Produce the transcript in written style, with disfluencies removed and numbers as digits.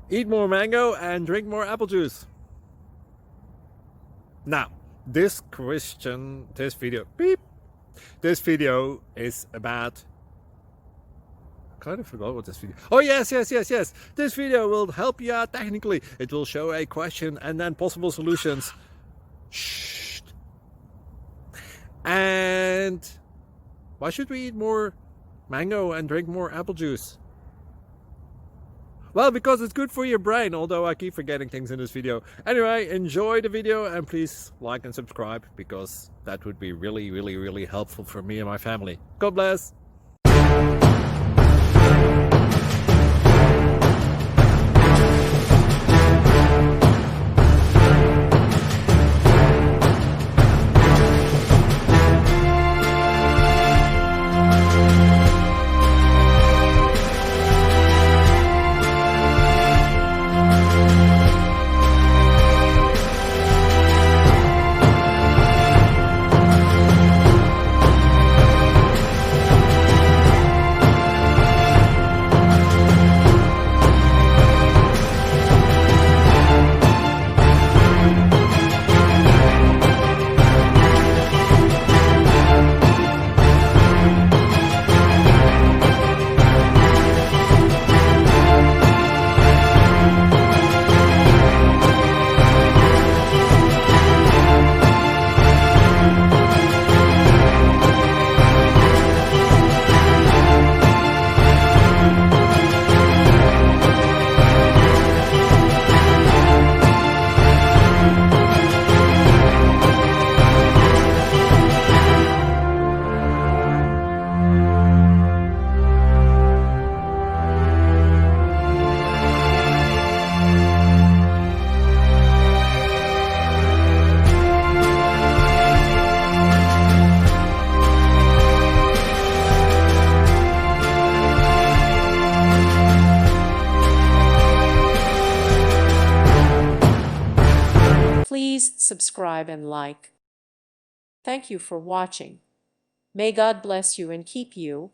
Eat more mango and drink more apple juice. Now, this video is about, I kind of forgot what this video. Oh yes. This video will help you out technically. It will show a question and then possible solutions. Shh. And why should we eat more mango and drink more apple juice? Well, because it's good for your brain, although I keep forgetting things in this video. Anyway, enjoy the video and please like and subscribe, because that would be really helpful for me and my family. God bless! Please subscribe and like. Thank you for watching. May God bless you and keep you.